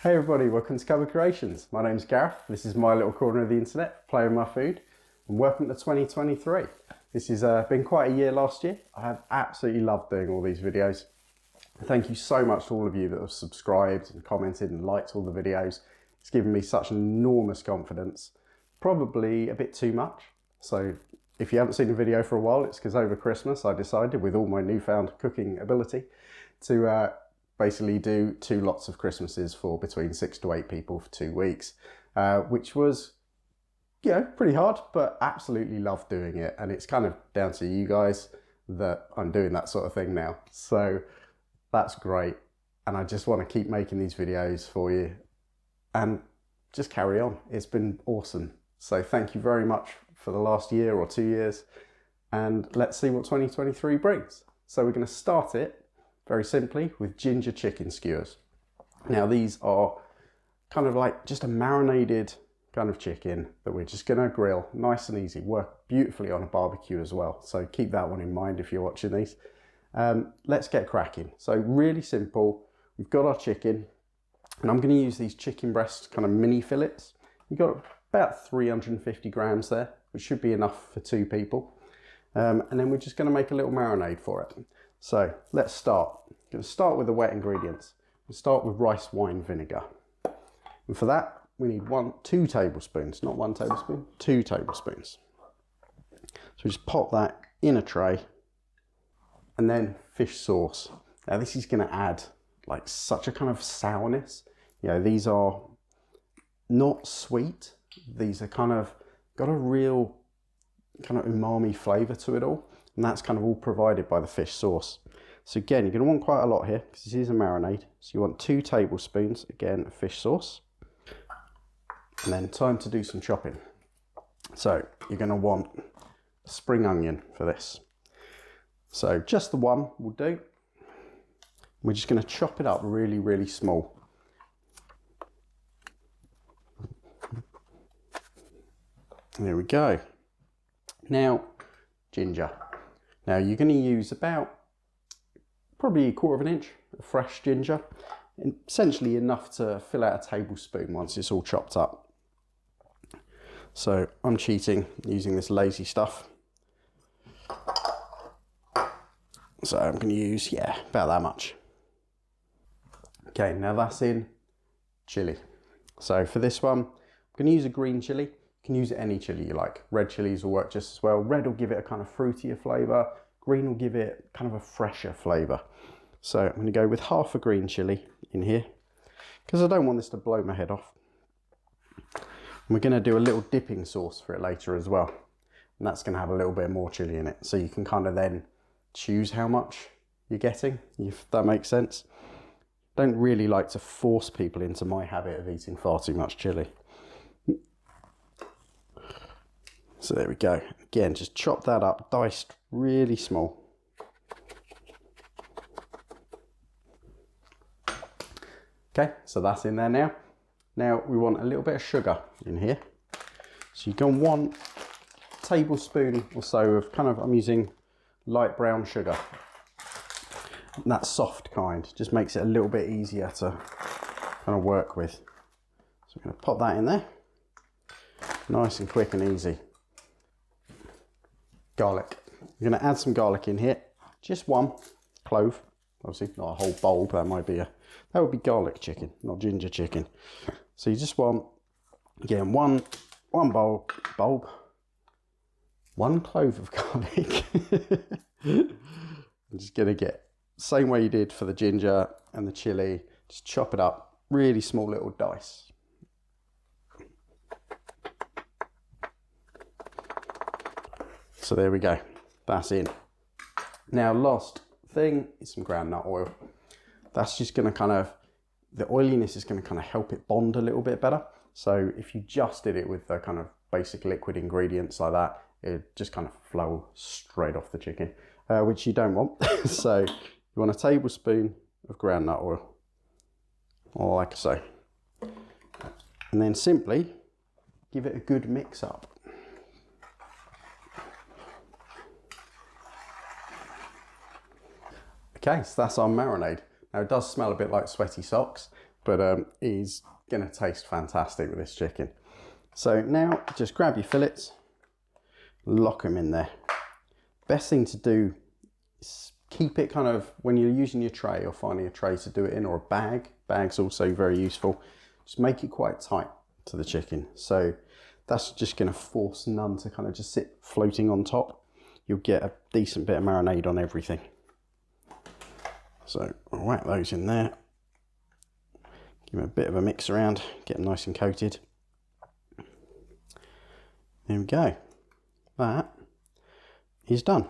Hey everybody, welcome to Cupboard Creations. My name's Gareth. This is my little corner of the internet, playing with my food, and welcome to 2023. This has been quite a year last year. I have absolutely loved doing all these videos. Thank you so much to all of you that have subscribed and commented and liked all the videos. It's given me such enormous confidence, probably a bit too much. So if you haven't seen a video for a while, it's because over Christmas I decided, with all my newfound cooking ability, to basically do 2 lots of Christmases for between 6 to 8 people for 2 weeks, which was, you know, pretty hard, but absolutely loved doing it. And it's kind of down to you guys that I'm doing that sort of thing now. So that's great. And I just want to keep making these videos for you and just carry on. It's been awesome. So thank you very much for the last year or 2 years. And let's see what 2023 brings. So we're going to start it very simply with ginger chicken skewers. Now these are kind of like just a marinated kind of chicken that we're just going to grill, nice and easy, work beautifully on a barbecue as well. So keep that one in mind if you're watching these. Let's get cracking. So really simple, we've got our chicken, and I'm going to use these chicken breast kind of mini fillets. You've got about 350 grams there, which should be enough for 2 people. And then we're just going to make a little marinade for it. So let's start. I'm going to start with the wet ingredients. We'll start with rice wine vinegar. And for that, we need 2 tablespoons, not 1 tablespoon, 2 tablespoons. So we just pop that in a tray. And then fish sauce. Now this is going to add like such a kind of sourness. You know, these are not sweet. These are kind of got a real kind of umami flavour to it all. And that's kind of all provided by the fish sauce. So again, you're going to want quite a lot here because this is a marinade. So you want 2 tablespoons, again, of fish sauce. And then time to do some chopping. So you're going to want a spring onion for this. So just the one will do. We're just going to chop it up really, really small. There we go. Now, ginger. Now you're going to use about probably 1/4 inch of fresh ginger, and essentially enough to fill out a tablespoon once it's all chopped up. So I'm cheating using this lazy stuff. So I'm going to use, yeah, about that much. Okay, now that's in chilli. So for this one, I'm going to use a green chilli. You can use any chilli you like. Red chilies will work just as well. Red will give it a kind of fruitier flavour. Green will give it kind of a fresher flavour. So I'm going to go with half a green chilli in here because I don't want this to blow my head off. And we're going to do a little dipping sauce for it later as well. And that's going to have a little bit more chilli in it. So you can kind of then choose how much you're getting, if that makes sense. Don't really like to force people into my habit of eating far too much chilli. So there we go. Again, just chop that up, diced really small. Okay, so that's in there now. Now we want a little bit of sugar in here. So you've got 1 tablespoon or so of kind of, I'm using light brown sugar. And that soft kind, just makes it a little bit easier to kind of work with. So I'm going to pop that in there. Nice and quick and easy. Garlic. You're going to add some garlic in here. Just 1 clove. Obviously not a whole bulb. That would be garlic chicken, not ginger chicken. So you just want, again, one bulb, 1 clove of garlic. I'm just going to get same way you did for the ginger and the chilli. Just chop it up, really small little dice. So there we go, that's in. Now last thing is some groundnut oil. That's just going to kind of, the oiliness is going to kind of help it bond a little bit better. So if you just did it with the kind of basic liquid ingredients like that, it just kind of flow straight off the chicken, which you don't want. So you want a tablespoon of groundnut oil, like so. And then simply give it a good mix up. Okay, so that's our marinade. Now it does smell a bit like sweaty socks, but it is going to taste fantastic with this chicken. So now just grab your fillets, lock them in there. Best thing to do is keep it kind of, when you're using your tray or finding a tray to do it in, or a bag. Bag's also very useful. Just make it quite tight to the chicken. So that's just going to force none to kind of just sit floating on top. You'll get a decent bit of marinade on everything. So I'll whack those in there. Give them a bit of a mix around, get them nice and coated. There we go. That is done.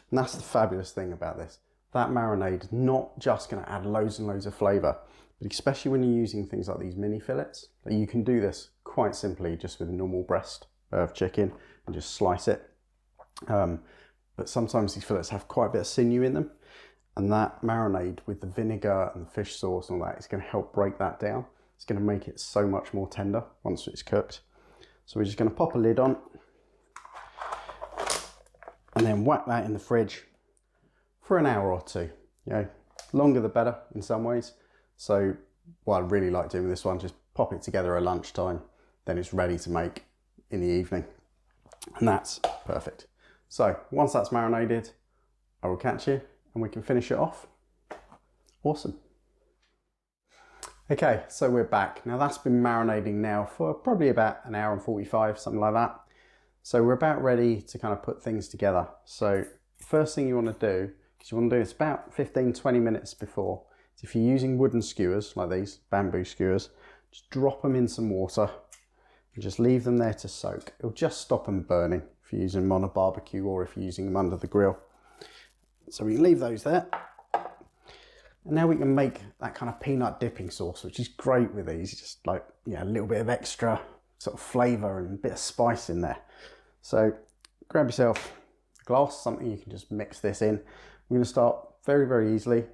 And that's the fabulous thing about this. That marinade is not just going to add loads and loads of flavour, but especially when you're using things like these mini fillets, you can do this quite simply just with a normal breast of chicken and just slice it. But sometimes these fillets have quite a bit of sinew in them, and that marinade with the vinegar and the fish sauce and all that is going to help break that down. It's going to make it so much more tender once it's cooked. So we're just going to pop a lid on and then whack that in the fridge for an hour or two. You know, longer the better in some ways. So what I really like doing with this one, just pop it together at lunchtime, then it's ready to make in the evening. And that's perfect. So once that's marinated, I will catch you and we can finish it off. Awesome. Okay, so we're back. Now that's been marinating now for probably about an hour and 45, something like that. So we're about ready to kind of put things together. So first thing you want to do, because you want to do this about 15-20 minutes before, is if you're using wooden skewers like these, bamboo skewers, just drop them in some water and just leave them there to soak. It'll just stop them burning if you're using them on a barbecue or if you're using them under the grill. So we can leave those there. And now we can make that kind of peanut dipping sauce, which is great with these. Just like, yeah, a little bit of extra sort of flavour and a bit of spice in there. So grab yourself a glass, something you can just mix this in. We're going to start very, very easily.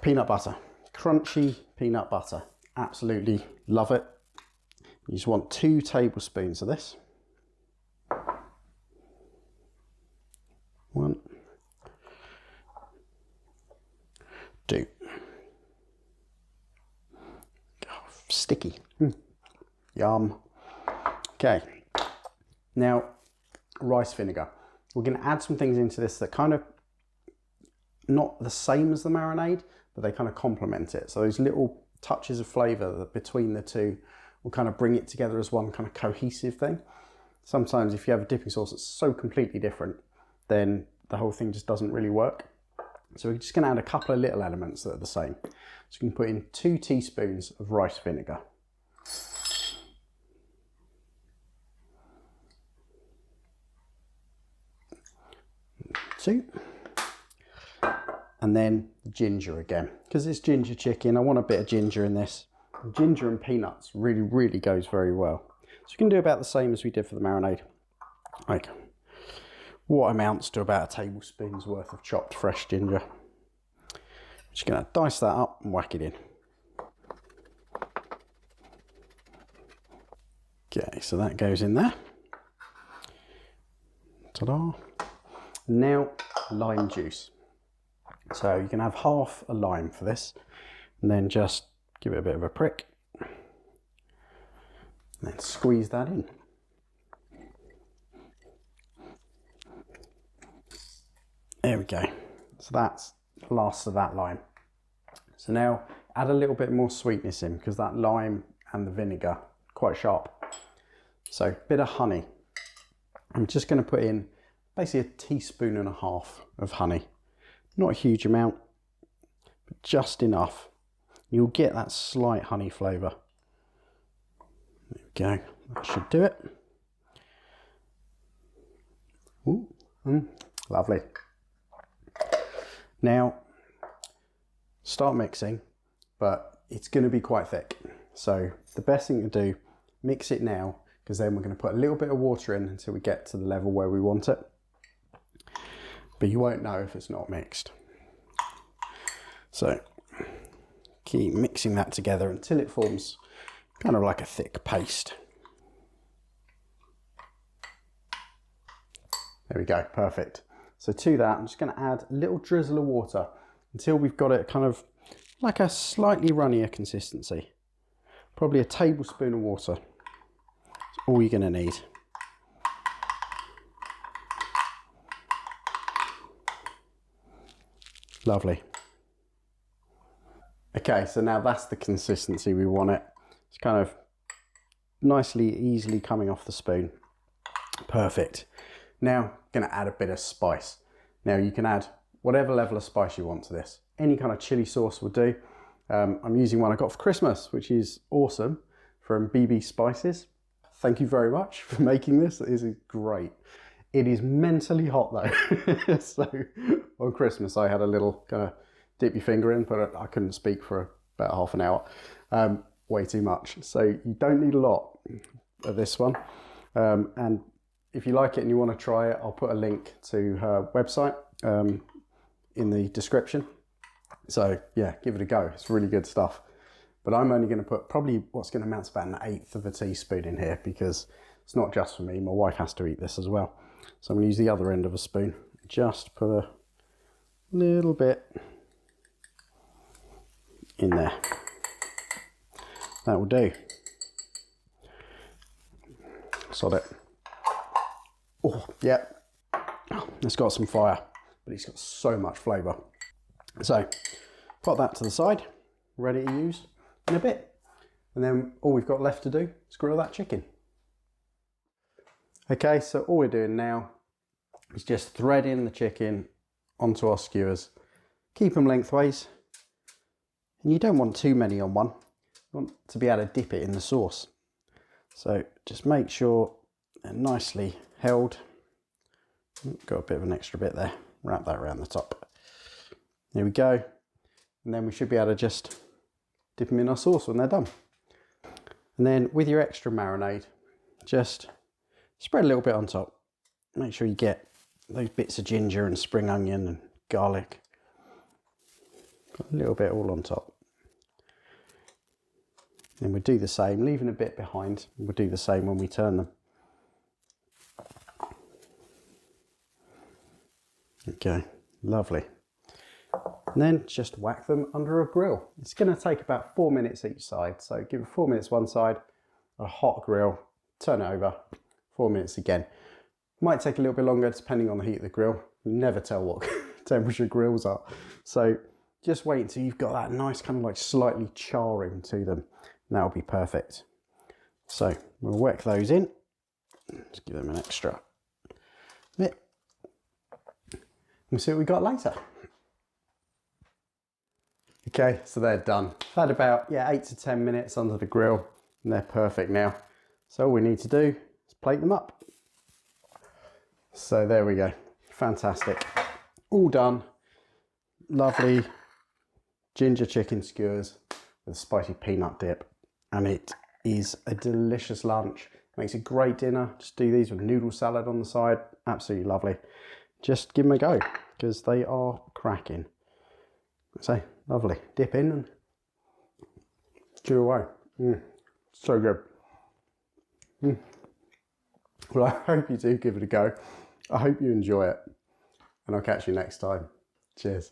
Peanut butter, crunchy peanut butter. Absolutely love it. You just want 2 tablespoons of this. 1, 2. Oh, sticky. Yum. Okay. Now, rice vinegar. We're going to add some things into this that kind of not the same as the marinade, but they kind of complement it. So those little touches of flavour that between the two will kind of bring it together as one kind of cohesive thing. Sometimes if you have a dipping sauce that's so completely different, then the whole thing just doesn't really work. So we're just going to add a couple of little elements that are the same. So you can put in 2 teaspoons of rice vinegar. 2. And then ginger again, because it's ginger chicken. I want a bit of ginger in this. Ginger and peanuts really, really goes very well. So you can do about the same as we did for the marinade. Like what amounts to about a tablespoon's worth of chopped fresh ginger. Just going to dice that up and whack it in. Okay, so that goes in there. Ta-da. Now, lime juice. So you can have half a lime for this, and then just give it a bit of a prick. And then squeeze that in. There we go. So that's the last of that lime. So now add a little bit more sweetness in, because that lime and the vinegar quite sharp. So a bit of honey. I'm just going to put in basically 1.5 teaspoons of honey. Not a huge amount, but just enough. You'll get that slight honey flavour. There we go. That should do it. Ooh, lovely. Now, start mixing, but it's going to be quite thick. So the best thing to do, mix it now, because then we're going to put a little bit of water in until we get to the level where we want it. But you won't know if it's not mixed. So keep mixing that together until it forms kind of like a thick paste. There we go, perfect. So to that, I'm just going to add a little drizzle of water until we've got it kind of like a slightly runnier consistency. Probably a tablespoon of water. That's all you're going to need. Lovely. Okay, so now that's the consistency we want it. It's kind of nicely, easily coming off the spoon. Perfect. Now, going to add a bit of spice. Now you can add whatever level of spice you want to this. Any kind of chili sauce will do. I'm using one I got for Christmas, which is awesome, from BB Spices. Thank you very much for making this. It is great. It is mentally hot though. So on Christmas I had a little kind of dip your finger in, but I couldn't speak for about half an hour. Way too much. So you don't need a lot of this one. And if you like it and you want to try it, I'll put a link to her website in the description. So yeah, give it a go. It's really good stuff. But I'm only going to put probably what's going to amount to about 1/8 of a teaspoon in here, because it's not just for me. My wife has to eat this as well. So I'm going to use the other end of a spoon. Just put a little bit in there. That will do. Sod it. Oh, yeah. It's got some fire, but it's got so much flavour. So, put that to the side, ready to use in a bit. And then all we've got left to do is grill that chicken. Okay, so all we're doing now is just threading the chicken onto our skewers. Keep them lengthways. And you don't want too many on one. You want to be able to dip it in the sauce. So just make sure they're nicely held. Got a bit of an extra bit there. Wrap that around the top. There we go. And then we should be able to just dip them in our sauce when they're done. And then with your extra marinade, just spread a little bit on top. Make sure you get those bits of ginger and spring onion and garlic. A little bit all on top. Then we'll do the same, leaving a bit behind. We'll do the same when we turn them. Okay, lovely. And then just whack them under a grill. It's going to take about 4 minutes each side. So give it 4 minutes one side, a hot grill, turn it over, 4 minutes again. Might take a little bit longer depending on the heat of the grill. You never tell what temperature grills are. So just wait until you've got that nice kind of like slightly charring to them. And that'll be perfect. So we'll whack those in. Just give them an extra bit. We'll see what we got later. Okay, so they're done. I've had about 8 to 10 minutes under the grill and they're perfect now. So all we need to do is plate them up. So there we go. Fantastic. All done. Lovely ginger chicken skewers with a spicy peanut dip. And it is a delicious lunch. Makes a great dinner. Just do these with noodle salad on the side. Absolutely lovely. Just give them a go because they are cracking. So lovely. Dip in and chew away. So good. Well, I hope you do give it a go. I hope you enjoy it. And I'll catch you next time. Cheers.